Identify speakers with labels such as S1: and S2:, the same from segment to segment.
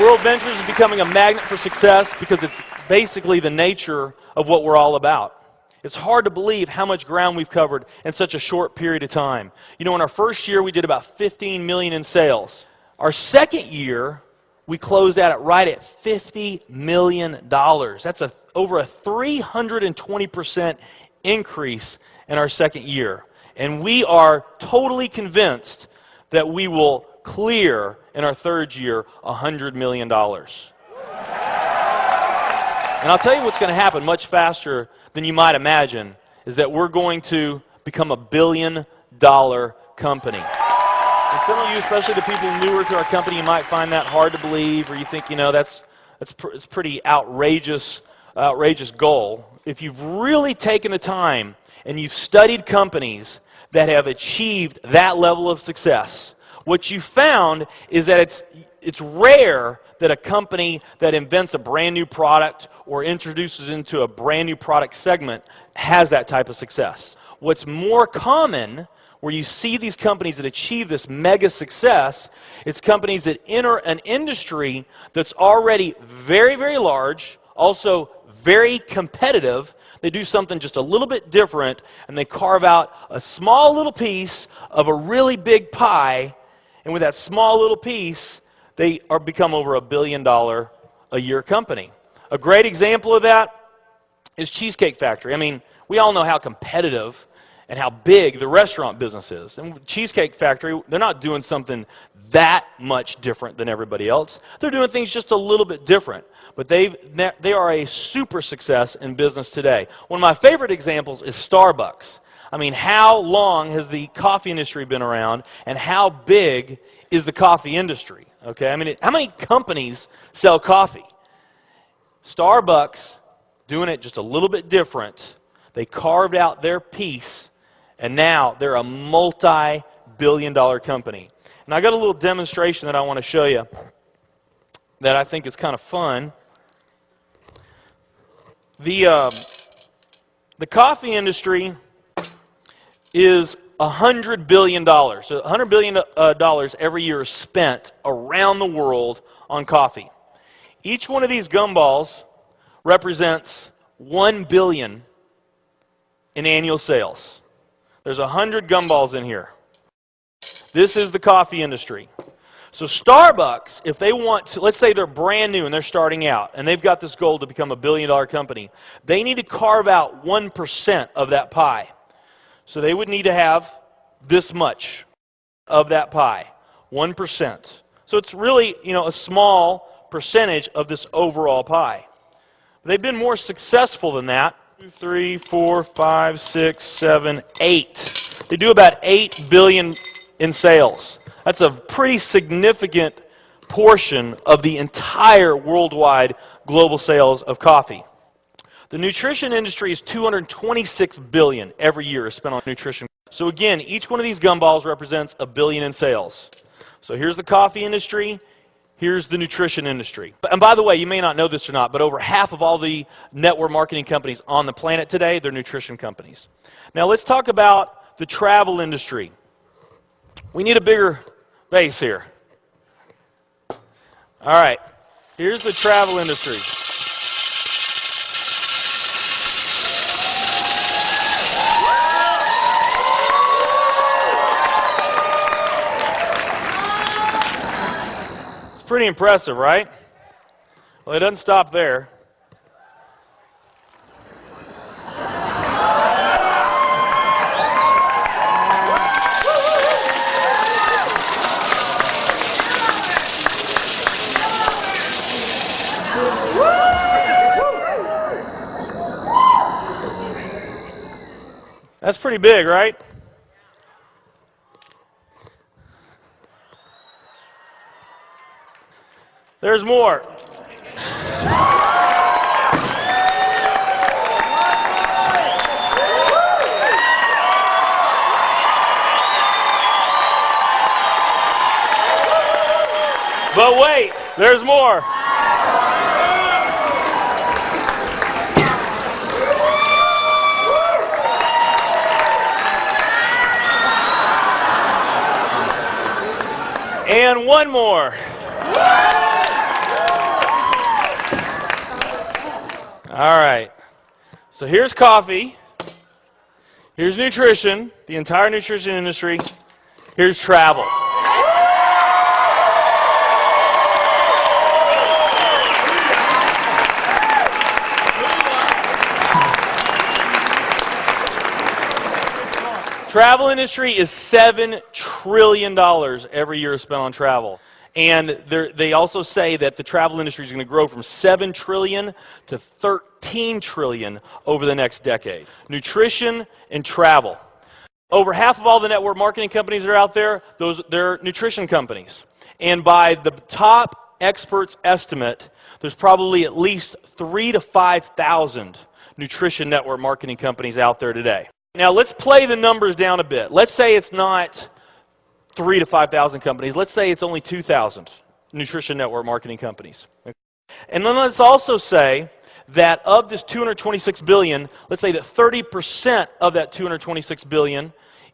S1: World Ventures is becoming a magnet for success because it's basically the nature of what we're all about. It's hard to believe how much ground we've covered in such a short period of time. You know, in our first year, we did about 15 million in sales. Our second year, we closed out right at $50 million. That's over a 320% increase in our second year. And we are totally convinced that we will clear in our third year $100 million. And I'll tell you what's going to happen much faster than you might imagine is that we're going to become a billion-dollar company. And some of you, especially the people newer to our company, you might find that hard to believe, or you think, you know, it's pretty outrageous goal. If you've really taken the time and you've studied companies that have achieved that level of success, what you found is that it's rare that a company that invents a brand new product or introduces into a brand new product segment has that type of success. What's more common, where you see these companies that achieve this mega success, it's companies that enter an industry that's already very, very large, also very competitive. They do something just a little bit different, and they carve out a small little piece of a really big pie, and with that small little piece, they become over $1 billion a year company. A great example of that is Cheesecake Factory. I mean, we all know how competitive and how big the restaurant business is. And Cheesecake Factory, they're not doing something that much different than everybody else. They're doing things just a little bit different. But they are a super success in business today. One of my favorite examples is Starbucks. I mean, how long has the coffee industry been around, and how big is the coffee industry? Okay, I mean, how many companies sell coffee? Starbucks, doing it just a little bit different, they carved out their piece, and now they're a multi-billion-dollar company. And I got a little demonstration that I want to show you that I think is kind of fun. The coffee industry is $100 billion. So $100 billion every year is spent around the world on coffee. Each one of these gumballs represents $1 billion in annual sales. There's 100 gumballs in here. This is the coffee industry. So Starbucks, if they want to, let's say they're brand new and they're starting out, and they've got this goal to become a billion-dollar company, they need to carve out 1% of that pie. So they would need to have this much of that pie, 1%. So it's really, you know, a small percentage of this overall pie. They've been more successful than that. 2, 3, 4, 5, 6, 7, 8. They do about $8 billion in sales. That's a pretty significant portion of the entire worldwide global sales of coffee. The nutrition industry is $226 billion every year is spent on nutrition. So again, each one of these gumballs represents $1 billion in sales. So here's the coffee industry, here's the nutrition industry. And by the way, you may not know this or not, but over half of all the network marketing companies on the planet today, they're nutrition companies. Now let's talk about the travel industry. We need a bigger base here. All right, here's the travel industry. Pretty impressive, right? Well, it doesn't stop there. That's pretty big, right? There's more. But wait, there's more. And one more. All right. So here's coffee. Here's nutrition, the entire nutrition industry. Here's travel. Travel industry is $7 trillion every year spent on travel. And they also say that the travel industry is going to grow from $7 trillion to $13 trillion over the next decade. Nutrition and travel. Over half of all the network marketing companies that are out there, they're nutrition companies. And by the top experts' estimate, there's probably at least 3,000 to 5,000 nutrition network marketing companies out there today. Now let's play the numbers down a bit. Let's say it's not 3,000 to 5,000 companies. Let's say it's only 2,000 nutrition network marketing companies. And then let's also say that of this $226 billion, let's say that 30% of that $226 billion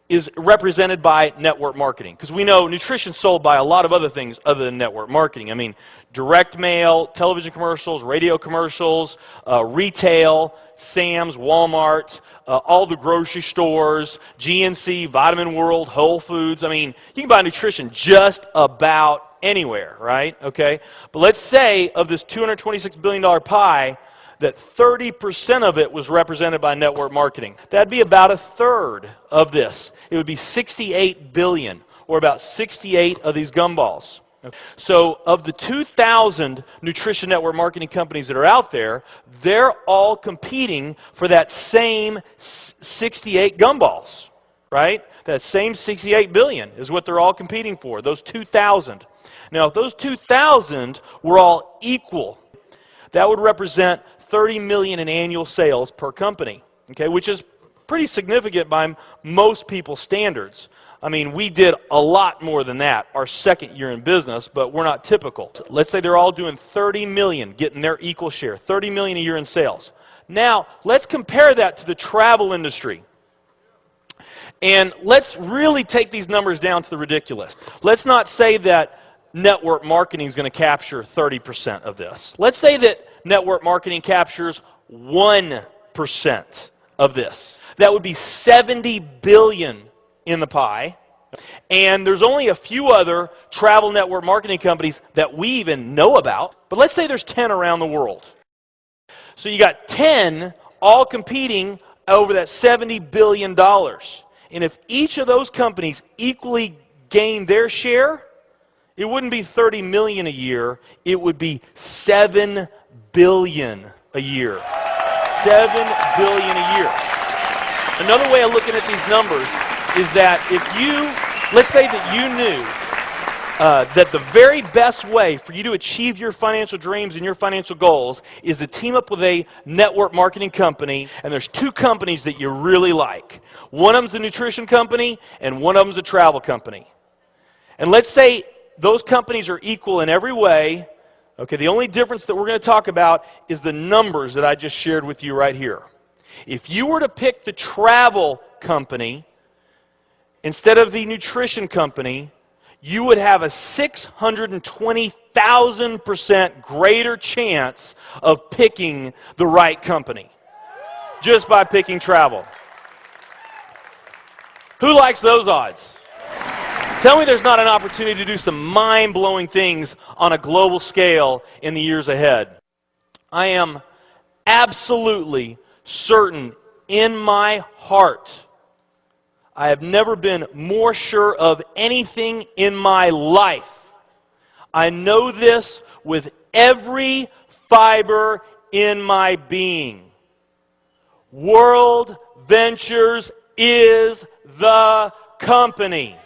S1: is represented by network marketing. Because we know nutrition is sold by a lot of other things other than network marketing. I mean, direct mail, television commercials, radio commercials, retail, Sam's, Walmart, all the grocery stores, GNC, Vitamin World, Whole Foods. I mean, you can buy nutrition just about anywhere, right? Okay? But let's say of this $226 billion pie, that 30% of it was represented by network marketing. That'd be about a third of this. It would be 68 billion, or about 68 of these gumballs. So of the 2,000 nutrition network marketing companies that are out there, they're all competing for that same 68 gumballs, right? That same 68 billion is what they're all competing for, those 2,000. Now, if those 2,000 were all equal, that would represent 30 million in annual sales per company, okay, which is pretty significant by most people's standards. I mean, we did a lot more than that our second year in business, but we're not typical. Let's say they're all doing 30 million, getting their equal share, 30 million a year in sales. Now, let's compare that to the travel industry. And let's really take these numbers down to the ridiculous. Let's not say that network marketing is going to capture 30% of this. Let's say that network marketing captures 1% of this. That would be 70 billion in the pie. And there's only a few other travel network marketing companies that we even know about. But let's say there's 10 around the world. So you got 10 all competing over that $70 billion. And if each of those companies equally gain their share, it wouldn't be 30 million a year, it would be 7 billion a year. 7 billion a year. Another way of looking at these numbers is that if you, let's say that you knew that the very best way for you to achieve your financial dreams and your financial goals is to team up with a network marketing company, and there's two companies that you really like. One of them's a nutrition company, and one of them's a travel company. And let's say those companies are equal in every way. Okay, the only difference that we're going to talk about is the numbers that I just shared with you right here. If you were to pick the travel company instead of the nutrition company, you would have a 620,000% greater chance of picking the right company just by picking travel. Who likes those odds? Tell me there's not an opportunity to do some mind-blowing things on a global scale in the years ahead. I am absolutely certain in my heart, I have never been more sure of anything in my life. I know this with every fiber in my being. World Ventures is the company.